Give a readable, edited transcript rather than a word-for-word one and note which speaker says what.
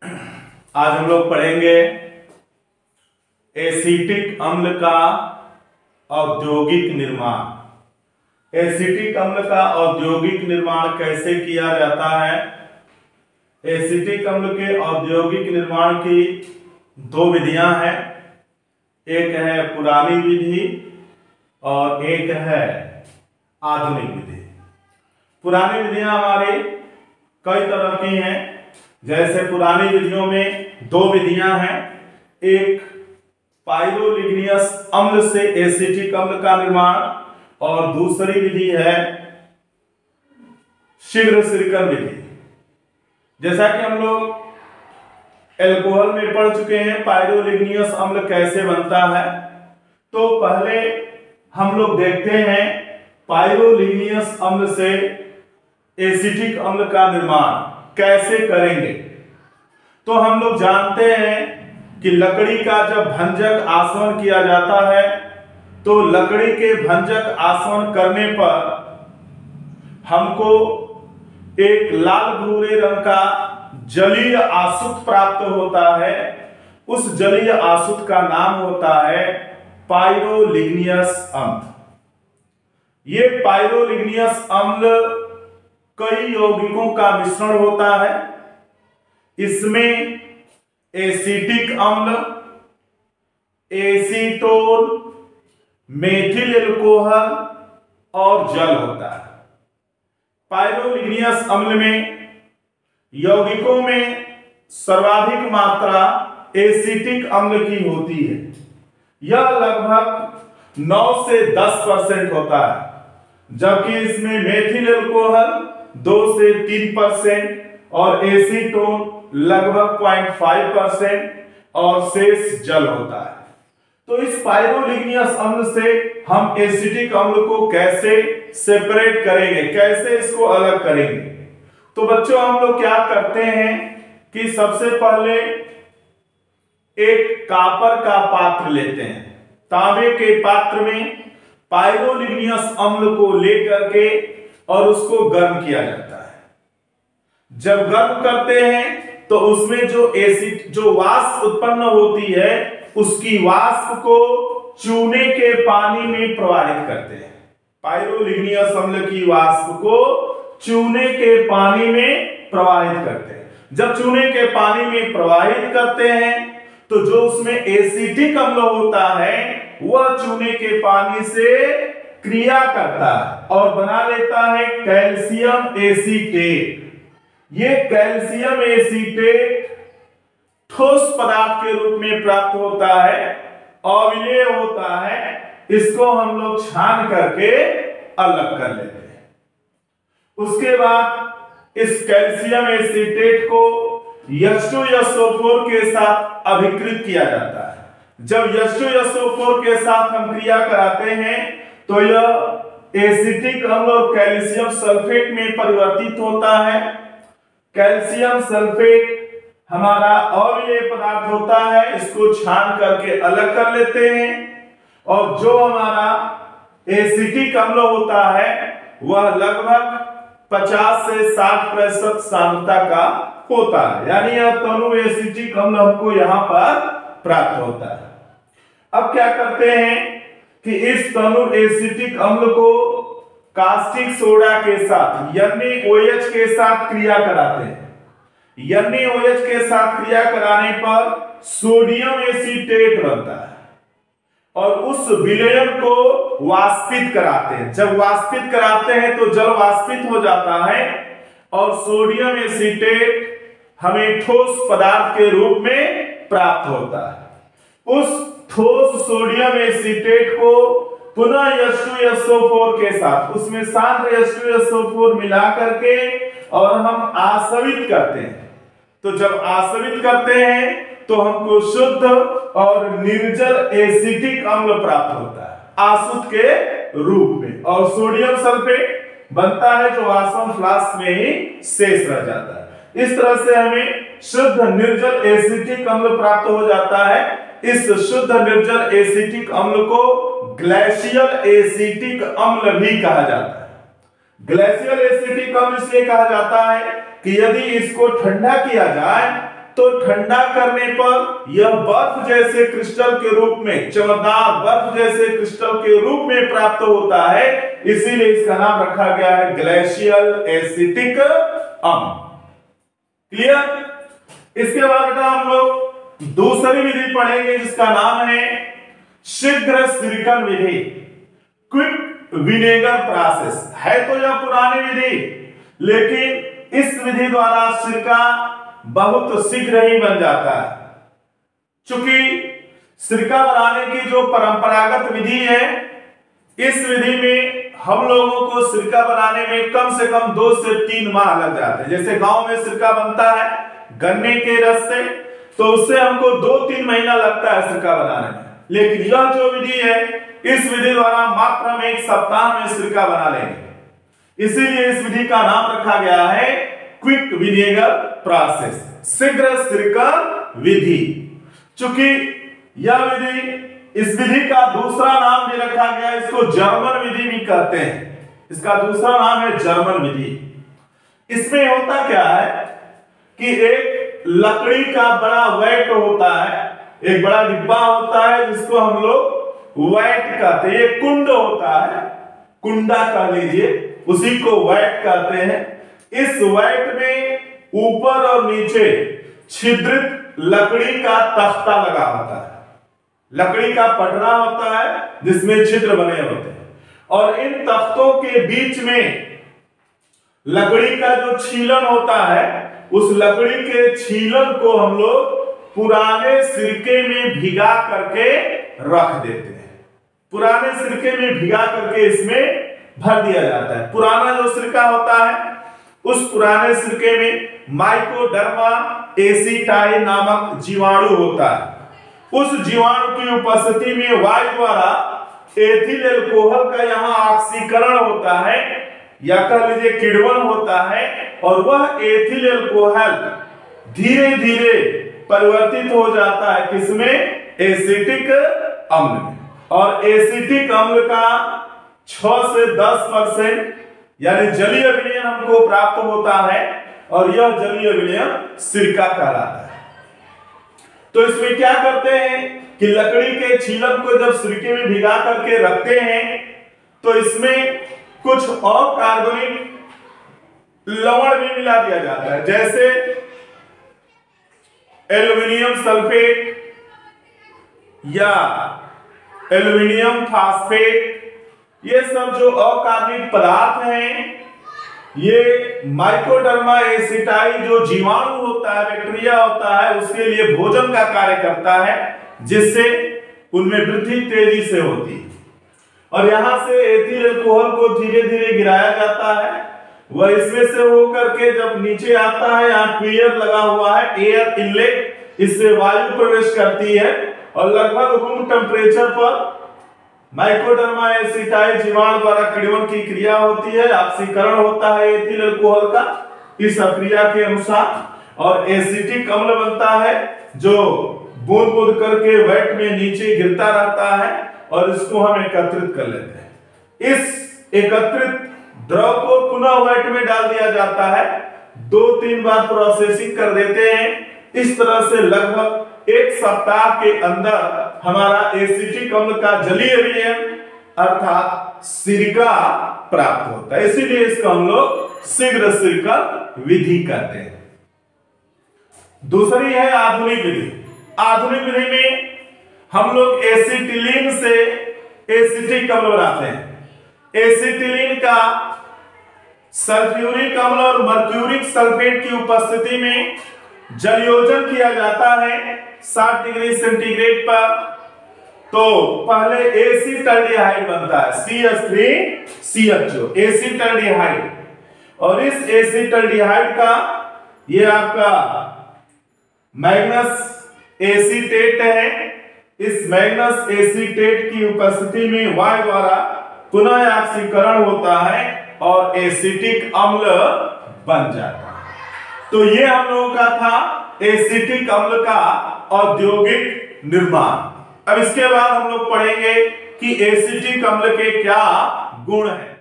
Speaker 1: आज हम लोग पढ़ेंगे एसिटिक अम्ल का औद्योगिक निर्माण। एसिटिक अम्ल का औद्योगिक निर्माण कैसे किया जाता है। एसिटिक अम्ल के औद्योगिक निर्माण की दो विधियां हैं, एक है पुरानी विधि और एक है आधुनिक विधि। पुरानी विधियां हमारी कई तरह की हैं। जैसे पुरानी विधियों में दो विधियां हैं, एक पाइरोलिग्नियस अम्ल से एसिटिक अम्ल का निर्माण और दूसरी विधि है शीघ्र सिरकन विधि। जैसा कि हम लोग एल्कोहल में पढ़ चुके हैं पाइरोलिग्नियस अम्ल कैसे बनता है, तो पहले हम लोग देखते हैं पाइरोलिग्नियस अम्ल से एसिटिक अम्ल का निर्माण कैसे करेंगे। तो हम लोग जानते हैं कि लकड़ी का जब भंजक आसवन किया जाता है तो लकड़ी के भंजक आसवन करने पर हमको एक लाल भूरे रंग का जलीय आसुत प्राप्त होता है। उस जलीय आसुत का नाम होता है पाइरोलिग्नियस अम्ल। ये पाइरोलिग्नियस अम्ल कई यौगिकों का मिश्रण होता है। इसमें एसिटिक अम्ल, एसीटोन, मेथिल एल्कोहल और जल होता है। पाइरोलिग्नियस अम्ल में यौगिकों में सर्वाधिक मात्रा एसिटिक अम्ल की होती है। यह लगभग 9 से 10% होता है, जबकि इसमें मेथिल एल्कोहल 2 से 3% और एसीटोन लगभग 0.5% और शेष जल होता है। तो इस पाइरोलिग्नियस अम्ल से हम एसिटिक अम्ल को कैसे सेपरेट करेंगे, कैसे इसको अलग करेंगे। तो बच्चों हम लोग क्या करते हैं कि सबसे पहले एक कापर का पात्र लेते हैं। तांबे के पात्र में पाइरोलिग्नियस अम्ल को लेकर के और उसको गर्म किया जाता है। जब गर्म करते हैं तो उसमें जो वाष्प उत्पन्न होती है उसकी वाष्प को चूने के पानी में प्रवाहित करते हैं। पाइरोलिग्नियस अम्ल की वाष्प को चूने के पानी में प्रवाहित करते हैं। जब चूने के पानी में प्रवाहित करते हैं तो जो उसमें एसिटिक अम्ल होता है वह चूने के पानी से क्रिया करता है और बना लेता है कैल्शियम एसीटेट। ये कैल्शियम एसीटेट ठोस पदार्थ के रूप में प्राप्त होता है, अविलेय होता है। इसको हम लोग छान करके अलग कर लेते हैं। उसके बाद इस कैल्शियम एसीटेट को H2SO4 के साथ अभिकृत किया जाता है। जब H2SO4 के साथ हम क्रिया कराते हैं तो यह एसिटिक अम्ल और कैल्शियम सल्फेट में परिवर्तित होता है। कैल्शियम सल्फेट हमारा अविलेय पदार्थ होता है, इसको छान करके अलग कर लेते हैं और जो हमारा एसिटिक अम्ल होता है वह लगभग 50 से 60% सांद्रता का होता है, यानी यह तनु एसिटिक अम्ल हमको यहां पर प्राप्त होता है। अब क्या करते हैं कि इस तनु एसिटिक अम्ल को कास्टिक सोडा के साथ NaOH के साथ क्रिया कराते हैं। NaOH के साथ क्रिया कराने पर सोडियम एसीटेट बनता है और उस विलयन को वाष्पित कराते हैं। जब वाष्पित कराते हैं तो जल वाष्पित हो जाता है और सोडियम एसीटेट हमें ठोस पदार्थ के रूप में प्राप्त होता है। उस ठोस सोडियम एसीटेट को पुनः H2SO4 के साथ उसमें सांद्र H2SO4 मिला करके और हम आसवित करते हैं। तो जब आसवित करते हैं तो हमको शुद्ध और निर्जल एसिटिक अम्ल प्राप्त होता है आसुत के रूप में, और सोडियम सल्फेट बनता है जो आसवन फ्लास्क में ही शेष रह जाता है। इस तरह से हमें शुद्ध निर्जल एसिटिक अम्ल प्राप्त हो जाता है। इस शुद्ध निर्जल एसिटिक अम्ल को ग्लेशियल एसिटिक अम्ल भी कहा जाता है। ग्लेशियल एसिटिक अम्ल इसलिए कहा जाता है कि यदि इसको ठंडा किया जाए तो ठंडा करने पर यह बर्फ जैसे क्रिस्टल के रूप में, चमकदार बर्फ जैसे क्रिस्टल के रूप में प्राप्त होता है, इसीलिए इसका नाम रखा गया है ग्लेशियल एसिटिक अम्ल। क्लियर। इसके बाद बेटा हम लोग दूसरी विधि पढ़ेंगे जिसका नाम है शीघ्र सिरकन विधि, क्विक विनेगर प्रोसेस। है तो यह पुरानी विधि, लेकिन इस विधि द्वारा सिरका बहुत शीघ्र ही बन जाता है। चूंकि सिरका बनाने की जो परंपरागत विधि है, इस विधि में हम लोगों को सिरका बनाने में कम से कम 2 से 3 माह लग जाते हैं। जैसे गांव में सिरका बनता है गन्ने के रस से, तो उससे हमको 2-3 महीना लगता है सिरका बनाने में। लेकिन यह जो विधि है, इस विधि द्वारा मात्र हम 1 सप्ताह में सिरका बना लेंगे। इसीलिए इस विधि का नाम रखा गया है क्विक विनेगर प्रोसेस, शीघ्र सिरकन विधि। चूंकि यह विधि, इस विधि का दूसरा नाम भी रखा गया, इसको जर्मन विधि भी कहते हैं। इसका दूसरा नाम है जर्मन विधि। इसमें होता क्या है कि एक लकड़ी का बड़ा वैट होता है, एक बड़ा डिब्बा होता है जिसको हम लोग वैट कहते हैं। ये कुंड होता है, कुंडा कह लीजिए, उसी को वैट कहते हैं। इस वैट में ऊपर और नीचे छिद्रित लकड़ी का तख्ता लगा होता है, लकड़ी का पटरा होता है जिसमें छिद्र बने होते हैं, और इन तख्तों के बीच में लकड़ी का जो छीलन होता है, उस लकड़ी के छीलन को हम लोग पुराने सिरके में भिगा करके रख देते हैं। पुराने सिरके में भिगा करके इसमें भर दिया जाता है। पुराना जो सिरका होता है, उस पुराने सिरके में माइकोडर्मा एसिटाई नामक जीवाणु होता है। उस जीवाणु की उपस्थिति में वायु द्वारा एथिल अल्कोहल का यहाँ ऑक्सीकरण होता है, या कह लीजिए किण्वन होता है, और वह एथिल अल्कोहल धीरे धीरे परिवर्तित हो जाता है किसमें? एसिटिक अम्ल में। और एसिटिक अम्ल का 6 से 10% यानी जलीय विलयन हमको प्राप्त होता है, और यह जलीय विलयन सिरका कहलाता है। तो इसमें क्या करते हैं कि लकड़ी के छीलन को जब सिरके में भिगा करके रखते हैं, तो इसमें कुछ और कार्बनिक लवण भी मिला दिया जाता है, जैसे एल्युमिनियम सल्फेट या एल्युमिनियम फास्फेट। ये सब जो अकार्बनिक पदार्थ हैं, ये माइकोडर्मा एसिटाई जो जीवाणु होता है, बैक्टीरिया होता है, उसके लिए भोजन का कार्य करता है, जिससे उनमें वृद्धि तेजी से होती है। और यहां से एथिल अल्कोहल को धीरे धीरे गिराया जाता है। वह इसमें से होकर के जब नीचे आता है, यहाँ ट्यूब लगा हुआ है, एयर इनलेट, इससे वायु प्रवेश करती है, और लगभग रूम टेम्परेचर पर माइकोडर्मा एसिटाई जीवाणु द्वारा किण्वन की क्रिया होती है, ऑक्सीकरण होता है एथिल अल्कोहल का इस क्रिया के अनुसार, और एसिटिक अम्ल बनता है जो बूंद बूंद करके वैट में नीचे गिरता रहता है, और इसको हम एकत्रित कर लेते हैं। इस एकत्रित द्रव को पुनः वैट में डाल दिया जाता है, 2-3 बार प्रोसेसिंग कर देते हैं। इस तरह से लगभग 1 सप्ताह के अंदर हमारा एसिटिक अम्ल का जलीय विलयन अर्थात सिरका प्राप्त होता है। इसीलिए इसको हम लोग शीघ्र सिरकन विधि कहते हैं। दूसरी है आधुनिक विधि। आधुनिक विधि में हम लोग एसिटिलीन से एसिटिक अम्ल बनाते हैं। एसिटिलीन का सल्फ्यूरिक अम्ल और मर्क्यूरिक सल्फेट की उपस्थिति में जलयोजन किया जाता है 60 डिग्री सेंटीग्रेड पर। तो पहले एसिटल्डिहाइड बनता है, CH3CHO, एसिटल्डिहाइड। और इस एसिटल्डिहाइड का ये आपका मैग्नस एसीटेट है। इस मैग्नस एसीटेट की उपस्थिति में वायु द्वारा पुनः ऑक्सीकरण होता है और एसिटिक अम्ल बन जाता है। तो ये हम लोगों का था एसिटिक अम्ल का औद्योगिक निर्माण। अब इसके बाद हम लोग पढ़ेंगे कि एसिटिक अम्ल के क्या गुण हैं।